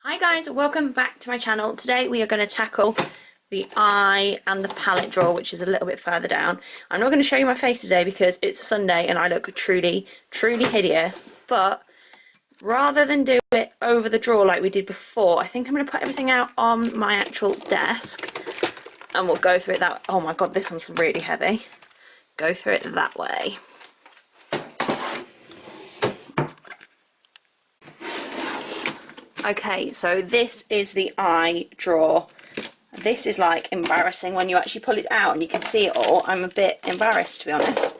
Hi guys, welcome back to my channel. Today we are going to tackle the eye and the palette drawer, which is a little bit further down. I'm not going to show you my face today because it's a Sunday and I look truly hideous, but rather than do it over the drawer like we did before, I think I'm going to put everything out on my actual desk and we'll go through it that. Oh my god, this one's really heavy. Go through it that way. Okay, so this is the eye drawer. This is like embarrassing when you actually pull it out and you can see it all. I'm a bit embarrassed, to be honest.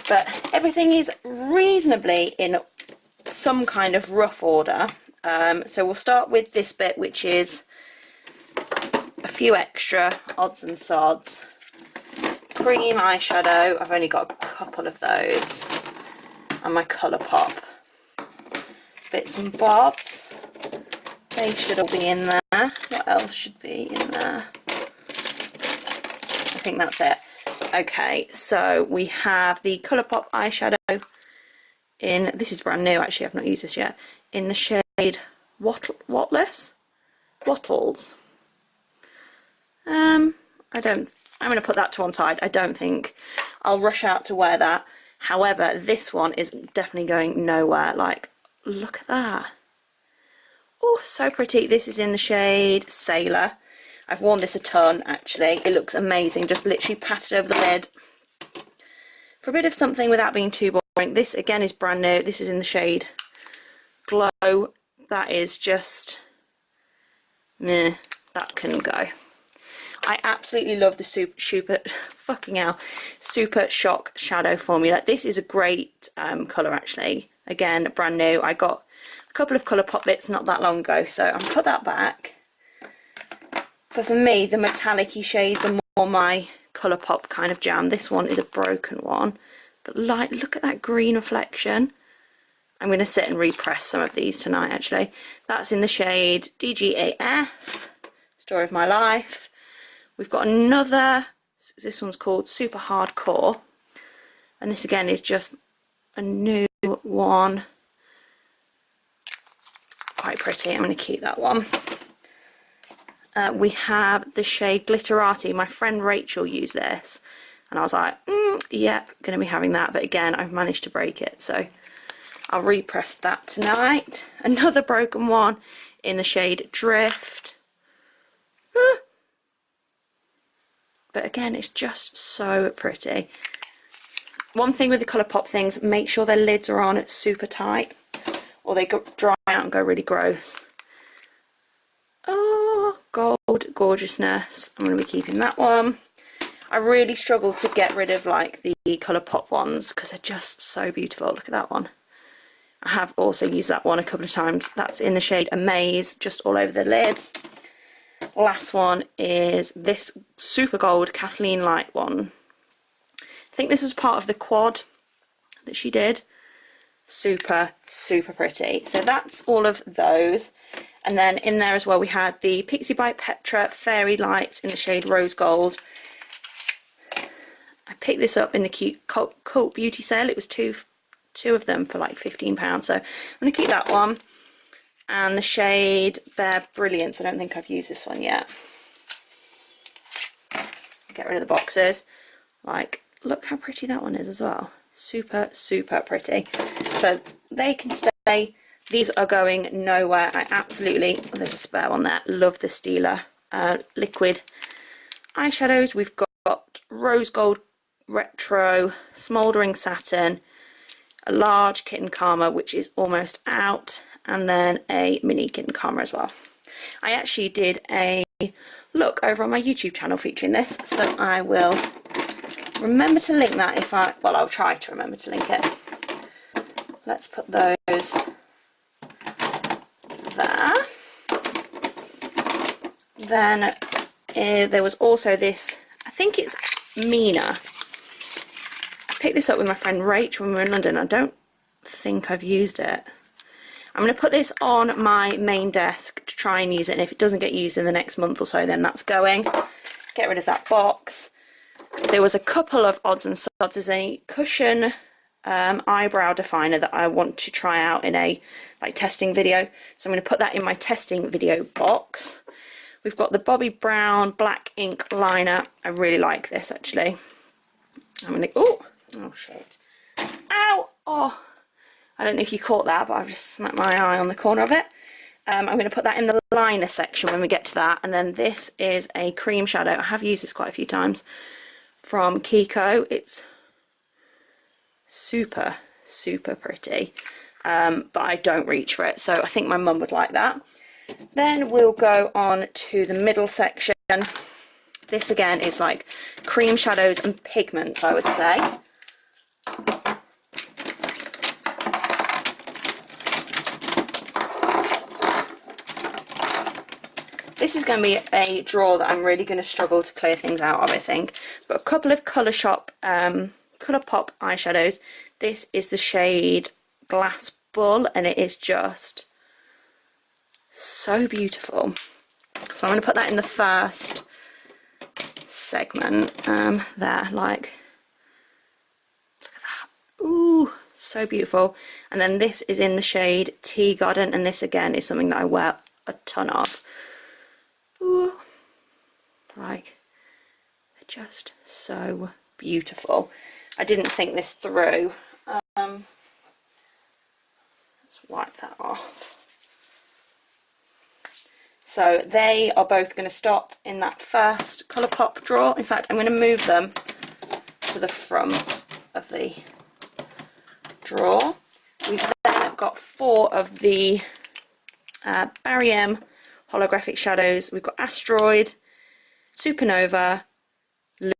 But everything is reasonably in some kind of rough order. So we'll start with this bit, which is a few extra odds and sods. Cream eyeshadow, I've only got a couple of those. And my Colourpop. Bits and bobs. They should all be in there. What else should be in there? I think that's it. Okay, so we have the Colourpop eyeshadow in, this is brand new actually, I've not used this yet, in the shade Wattles. I'm going to put that to one side. I don't think I'll rush out to wear that. However, this one is definitely going nowhere. Like, look at that. Oh, so pretty. This is in the shade Sailor. I've worn this a ton, actually. It looks amazing. Just literally pat it over the lid for a bit of something without being too boring. This, again, is brand new. This is in the shade Glow. That is just, meh, that can go. I absolutely love the Super Shock Shadow Formula. This is a great colour, actually. Again, brand new. I got a couple of Colourpop bits not that long ago, so I'll put that back. But for me, the metallic-y shades are more my Colourpop kind of jam. This one is a broken one, but like, look at that green reflection. I'm going to sit and repress some of these tonight, actually. That's in the shade DGAF, Story of My Life. We've got another, this one's called Super Hardcore, and this again is just a new one. Quite pretty. I'm going to keep that one. We have the shade Glitterati. My friend Rachel used this and I was like, yep, going to be having that, but again I've managed to break it, so I'll repress that tonight. Another broken one in the shade Drift. But again, it's just so pretty. One thing with the Colourpop things, make sure their lids are on super tight or they dry out and go really gross. Oh, gold gorgeousness. I'm going to be keeping that one. I really struggle to get rid of like the Colourpop ones because they're just so beautiful. Look at that one. I have also used that one a couple of times. That's in the shade Amaze, just all over the lid. Last one is this super gold Kathleen Light one. I think this was part of the quad that she did. Super pretty. So that's all of those. And then in there as well we had the Pixie by Petra Fairy Lights in the shade Rose Gold. I picked this up in the cute Cult Beauty sale. It was two of them for like £15. So I'm going to keep that one. And the shade Bare Brilliance. I don't think I've used this one yet. Get rid of the boxes. Like, look how pretty that one is as well. Super pretty. So they can stay. These are going nowhere. I absolutely, oh, there's a spare one there. Love the Stila liquid eyeshadows. We've got Rose Gold Retro, Smouldering Satin, a large Kitten Karma, which is almost out, and then a mini Kitten Karma as well. I actually did a look over on my YouTube channel featuring this, so I will remember to link that if well, I'll try to remember to link it. Let's put those there. Then there was also this, I think it's Mina. I picked this up with my friend Rachel when we were in London. I don't think I've used it. I'm going to put this on my main desk to try and use it, and if it doesn't get used in the next month or so, then that's going. Get rid of that box. There was a couple of odds and sods. There's a cushion eyebrow definer that I want to try out in a like testing video. So I'm going to put that in my testing video box. We've got the Bobbi Brown black ink liner. I really like this actually. I'm going to, oh shit. Ow! Oh, I don't know if you caught that, but I've just smacked my eye on the corner of it. I'm going to put that in the liner section when we get to that. And then this is a cream shadow. I have used this quite a few times from Kiko. It's super, super pretty. But I don't reach for it. So I think my mum would like that. Then we'll go on to the middle section. This again is like cream shadows and pigments, I would say. This is going to be a drawer that I'm really going to struggle to clear things out of, I think. I've got a couple of Colourshop, Colourpop eyeshadows. This is the shade Glass Bull, and it is just so beautiful. So I'm going to put that in the first segment there, like, look at that. Ooh, so beautiful. And then this is in the shade Tea Garden, and this again is something that I wear a ton of. Ooh, like, they're just so beautiful. I didn't think this through. Let's wipe that off. So they are both going to stop in that first Colourpop drawer. In fact, I'm going to move them to the front of the drawer. We've then got 4 of the Barry M holographic shadows. We've got Asteroid, Supernova,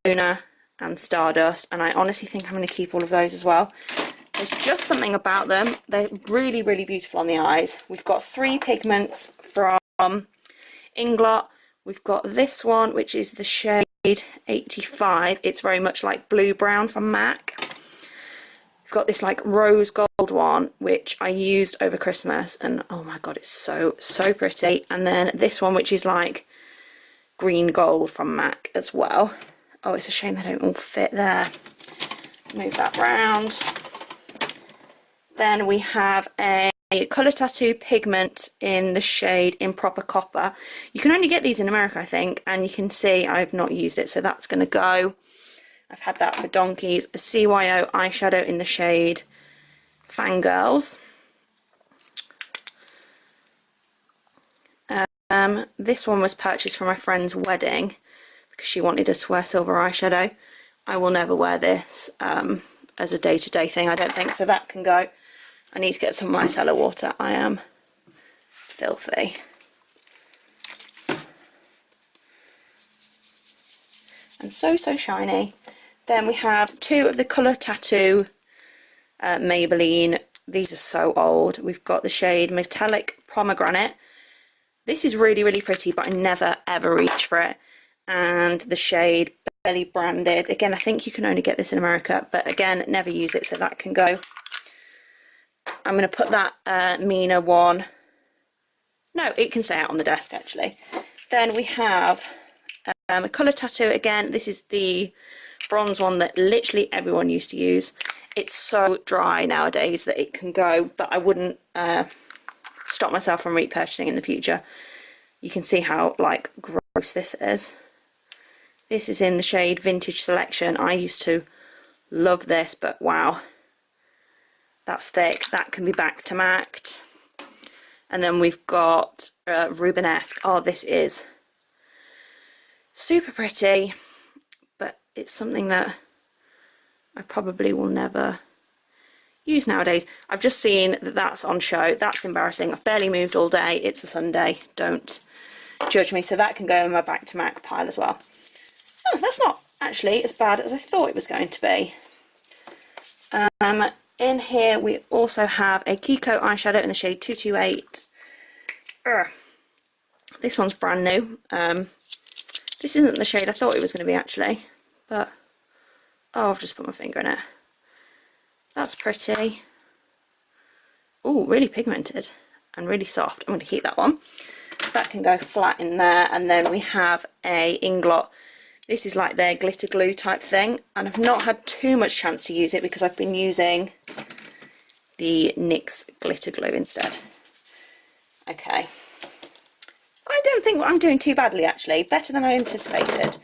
Luna and Stardust, and I honestly think I'm going to keep all of those as well. There's just something about them. They're really, really beautiful on the eyes. We've got 3 pigments from Inglot. We've got this one, which is the shade 85. It's very much like Blue Brown from MAC. We've got this like rose gold one, which I used over Christmas, and oh my god, it's so, so pretty. And then this one, which is like green gold from MAC as well. Oh, it's a shame they don't all fit there. Move that round. Then we have a Colour Tattoo pigment in the shade Improper Copper. You can only get these in America, I think, and you can see I've not used it, so that's going to go. I've had that for donkeys. A CYO eyeshadow in the shade Fangirls. This one was purchased for my friend's wedding because she wanted us to wear silver eyeshadow. I will never wear this as a day-to-day thing, I don't think, so that can go. I need to get some micellar water. I am filthy. And so, so shiny. Then we have 2 of the Colour Tattoo Maybelline. These are so old. We've got the shade Metallic Pomegranate. This is really, really pretty, but I never, ever reach for it. And the shade Belly Branded. Again, I think you can only get this in America, but again, never use it, so that can go. I'm going to put that Mina one. No, it can stay out on the desk, actually. Then we have a Colour Tattoo again. This is the bronze one that literally everyone used to use. It's so dry nowadays that it can go, but I wouldn't stop myself from repurchasing in the future. You can see how like gross this is. This is in the shade Vintage Selection. I used to love this, but wow, that's thick. That can be back to MAC'd. And then we've got Rubenesque. Oh, this is super pretty, but it's something that I probably will never use nowadays. I've just seen that that's on show. That's embarrassing. I've barely moved all day. It's a Sunday. Don't judge me. So that can go in my back to MAC pile as well. Oh, that's not actually as bad as I thought it was going to be. In here we also have a Kiko eyeshadow in the shade 228. This one's brand new. This isn't the shade I thought it was going to be actually, but oh, I've just put my finger in it. That's pretty. Oh, really pigmented and really soft. I'm going to keep that one. That can go flat in there. And then we have a Inglot This is like their glitter glue type thing, and I've not had too much chance to use it because I've been using the NYX glitter glue instead. Okay, I don't think I'm doing too badly actually, better than I anticipated.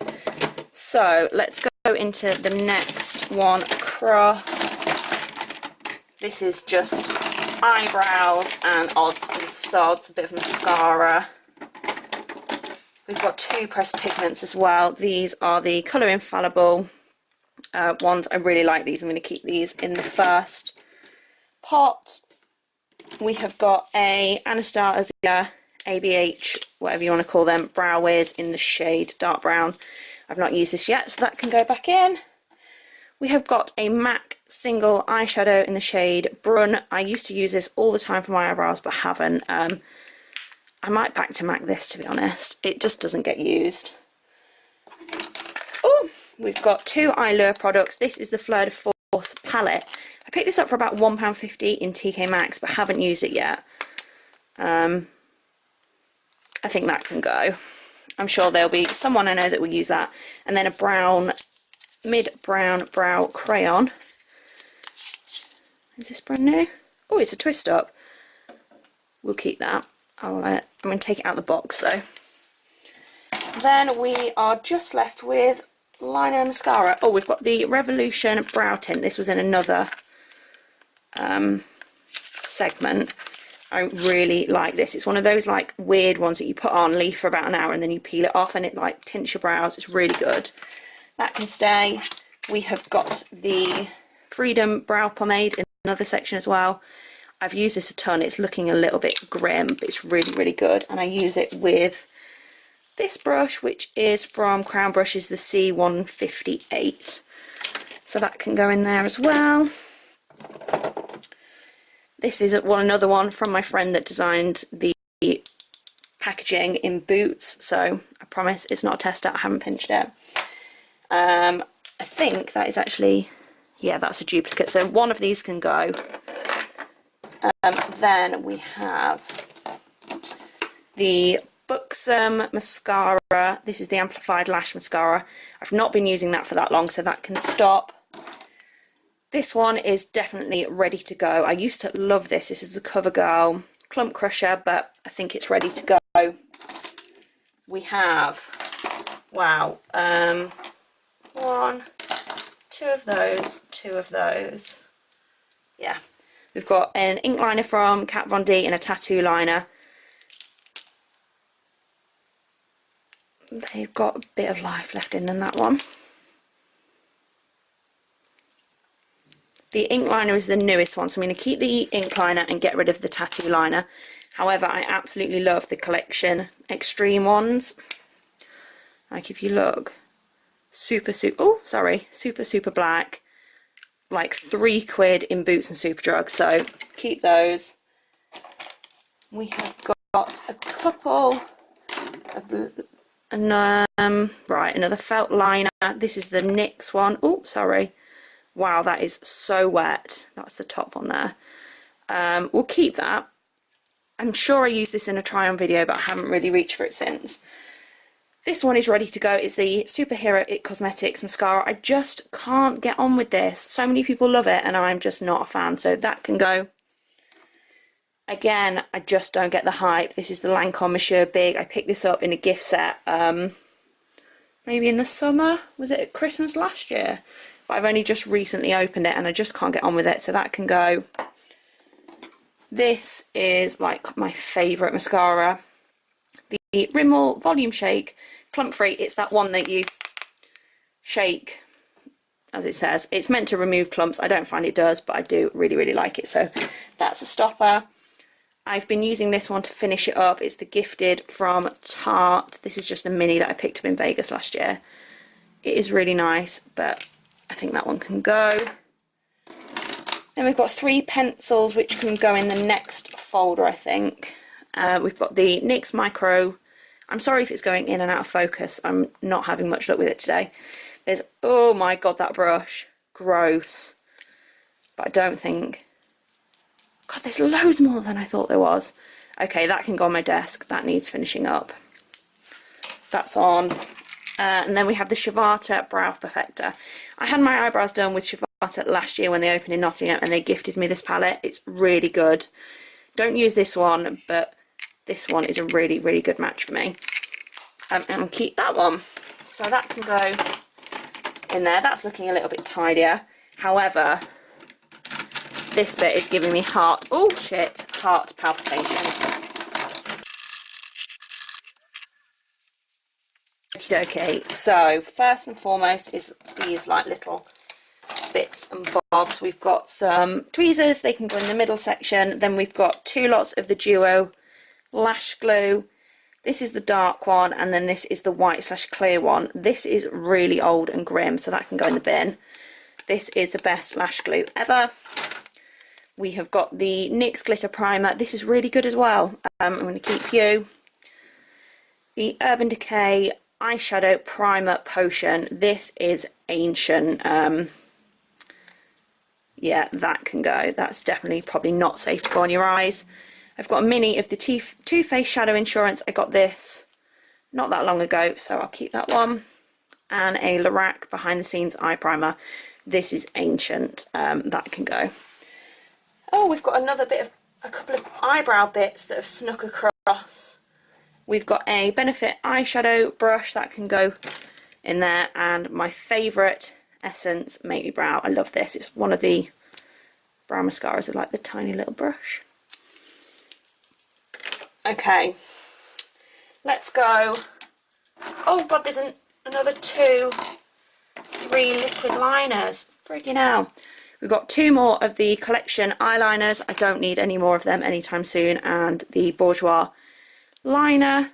So let's go into the next one across. This is just eyebrows and odds and sods, a bit of mascara. We've got two pressed pigments as well. These are the Colour Infallible ones. I really like these. I'm going to keep these in the first pot. We have got a Anastasia ABH, whatever you want to call them, Brow Wiz in the shade dark brown. I've not used this yet, so that can go back in. We have got a MAC single eyeshadow in the shade Brun. I used to use this all the time for my eyebrows, but haven't. I might back to MAC this, to be honest. It just doesn't get used. Oh, we've got two Eyelure products. This is the Fleur de Force palette. I picked this up for about £1.50 in TK Maxx, but haven't used it yet. I think that can go. I'm sure there'll be someone I know that will use that. And then a brown, mid-brown brow crayon. Is this brand new? Oh, it's a twist up. We'll keep that. I'm going to take it out of the box though. Then we are just left with liner and mascara. Oh, we've got the Revolution Brow Tint. This was in another segment. I really like this. It's one of those like weird ones that you put on, leave for about an hour, and then you peel it off and it like tints your brows. It's really good. That can stay. We have got the Freedom Brow Pomade in another section as well. I've used this a ton. It's looking a little bit grim, but it's really, really good. And I use it with this brush, which is from Crown Brushes, the C158. So that can go in there as well. This is another one from my friend that designed the packaging in Boots. So I promise it's not a test out. I haven't pinched it. I think that is actually, yeah, that's a duplicate. So one of these can go. Then we have the Buxom mascara. This is the Amplified Lash Mascara. I've not been using that for that long, so that can stop. This one is definitely ready to go. I used to love this. This is the CoverGirl Clump Crusher, but I think it's ready to go. We have, wow, one, two of those. Yeah. We've got an ink liner from Kat Von D and a tattoo liner. They've got a bit of life left in them, that one. The ink liner is the newest one, so I'm going to keep the ink liner and get rid of the tattoo liner. However, I absolutely love the Collection Extreme ones. Like if you look, super black. Like £3 in Boots and Superdrug, so keep those. We have got a couple of, right, another felt liner. This is the NYX one. Oh, sorry. Wow, that is so wet. That's the top on there. We'll keep that. I'm sure I used this in a try on video, but I haven't really reached for it since. This one is ready to go. It's the Superhero It Cosmetics mascara. I just can't get on with this. So many people love it and I'm just not a fan, so that can go. Again, I just don't get the hype. This is the Lancome Monsieur Big. I picked this up in a gift set maybe in the summer. Was it at Christmas last year? But I've only just recently opened it and I just can't get on with it, so that can go. This is like my favourite mascara. The Rimmel Volume Shake Clump Free. It's that one that you shake, as it says. It's meant to remove clumps. I don't find it does, but I do really, really like it. So that's a stopper. I've been using this one to finish it up. It's the Gifted from Tarte. This is just a mini that I picked up in Vegas last year. It is really nice, but I think that one can go. Then we've got 3 pencils which can go in the next folder, I think. We've got the NYX Micro. I'm sorry if it's going in and out of focus. I'm not having much luck with it today. There's, oh my god, that brush. Gross. But I don't think... God, there's loads more than I thought there was. Okay, that can go on my desk. That needs finishing up. That's on And then we have the Shivata Brow Perfector. I had my eyebrows done with Shivata last year when they opened in Nottingham, and they gifted me this palette. It's really good. Don't use this one, but this one is a really, really good match for me. And keep that one. So that can go in there. That's looking a little bit tidier. However, this bit is giving me heart palpitations. Okay, so first and foremost is these like little bits and bobs. We've got some tweezers, they can go in the middle section. Then we've got 2 lots of the Duo lash glue. This is the dark one, and then this is the white/clear one. This is really old and grim, so that can go in the bin. This is the best lash glue ever. We have got the NYX glitter primer. This is really good as well. I'm going to keep you. The Urban Decay eyeshadow primer potion. This is ancient. Yeah, that can go. That's definitely probably not safe to go on your eyes. I've got a mini of the Too Faced Shadow Insurance. I got this not that long ago, so I'll keep that one. And a Lorac Behind the Scenes eye primer. This is ancient. That can go. Oh, we've got a couple of eyebrow bits that have snuck across. We've got a Benefit eyeshadow brush that can go in there, and my favourite Essence Make Me Brow. I love this. It's one of the brow mascaras with like the tiny little brush. Okay, let's go. Oh god, there's another 2, 3 liquid liners. Freaking hell. We've got 2 more of the collection eyeliners. I don't need any more of them anytime soon. And the Bourjois liner.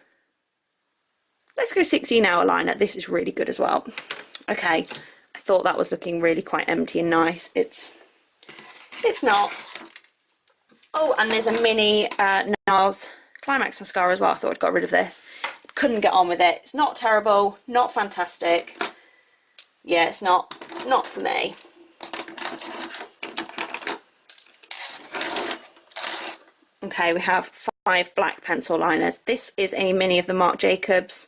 Let's go 16 hour liner. This is really good as well. Okay, I thought that was looking really quite empty and nice. It's not. Oh, and there's a mini NARS Climax mascara as well. I thought I'd got rid of this. Couldn't get on with it. It's not terrible, not fantastic. Yeah, it's not for me. Okay, we have 5 black pencil liners. This is a mini of the Marc Jacobs,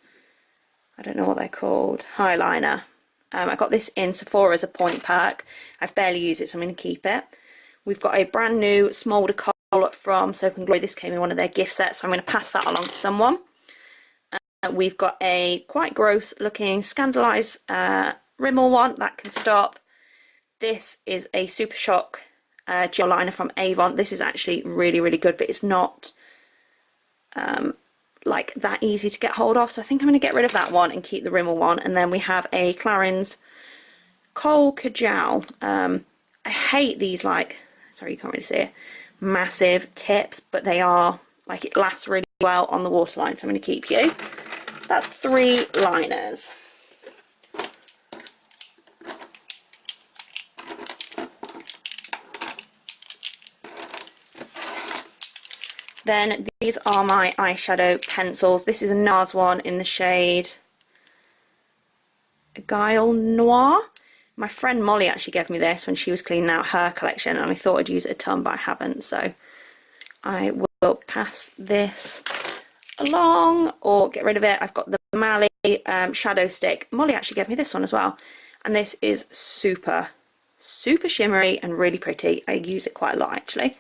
I don't know what they're called, highliner. I got this in Sephora as a point perk. I've barely used it, so I'm going to keep it. We've got a brand new Smolder Kohl from Soap and Glory. This came in one of their gift sets, so I'm going to pass that along to someone. We've got a quite gross looking Scandalise Rimmel one that can stop. This is a Super Shock gel liner from Avon. This is actually really, really good, but it's not like that easy to get hold of, so I think I'm going to get rid of that one and keep the Rimmel one. And then we have a Clarins Kohl Kajal. I hate these, like, sorry you can't really see it, massive tips, but they are like, it lasts really well on the waterline, so I'm going to keep you. That's 3 liners. Then these are my eyeshadow pencils. This is a NARS one in the shade Guile Noir. My friend Molly actually gave me this when she was cleaning out her collection, and I thought I'd use it a ton, but I haven't, so I will pass this along or get rid of it. I've got the Mally shadow stick. Molly actually gave me this one as well, and this is super shimmery and really pretty. I use it quite a lot actually.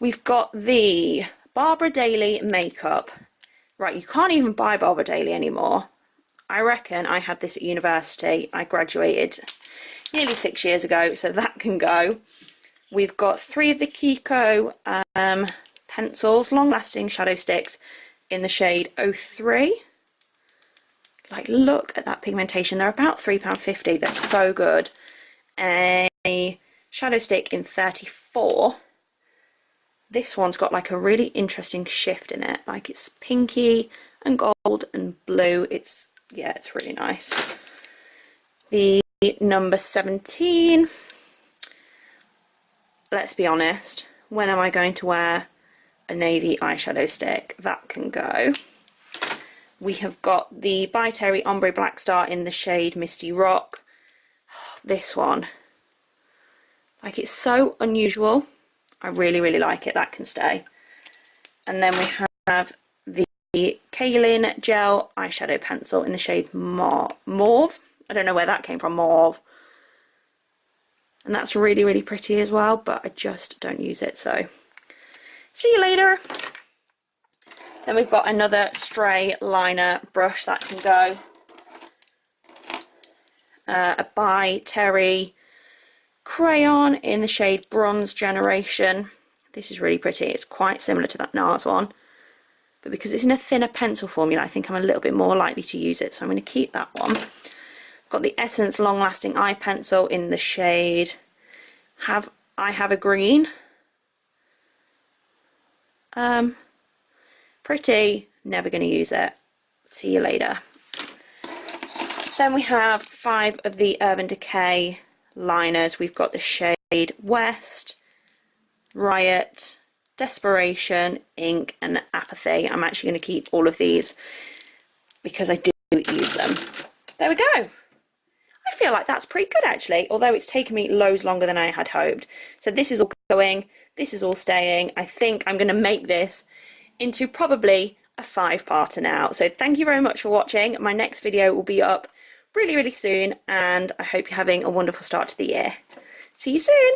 We've got the Barbara Daly makeup. Right, you can't even buy Barbara Daly anymore. I reckon I had this at university. I graduated nearly 6 years ago, so that can go. We've got 3 of the Kiko pencils, long-lasting shadow sticks in the shade 03. Like, look at that pigmentation. They're about £3.50. They're so good. A shadow stick in 34. This one's got like a really interesting shift in it. Like, it's pinky and gold and blue. It's, yeah, it's really nice. The number 17. Let's be honest. When am I going to wear a navy eyeshadow stick? That can go. We have got the By Terry Ombre Black Star in the shade Misty Rock. This one. Like, it's so unusual. I really, really like it. That can stay. And then we have the Kaolin Gel Eyeshadow Pencil in the shade Mauve. I don't know where that came from, Mauve. And that's really, really pretty as well, but I just don't use it, so see you later. Then we've got another Stray liner brush that can go. A By Terry crayon in the shade Bronze Generation. This is really pretty. It's quite similar to that NARS one, but because it's in a thinner pencil formula, I think I'm a little bit more likely to use it, so I'm going to keep that one. I've got the Essence Long Lasting Eye Pencil in the shade I Have a Green. Pretty, never going to use it. See you later. Then we have 5 of the Urban Decay liners. We've got the shade West, Riot, Desperation, Ink, and Apathy. I'm actually going to keep all of these because I do use them. There we go. I feel like that's pretty good actually, although it's taken me loads longer than I had hoped. So this is all going, this is all staying. I think I'm going to make this into probably a 5-parter now. So thank you very much for watching. My next video will be up really, really soon, and I hope you're having a wonderful start to the year. See you soon.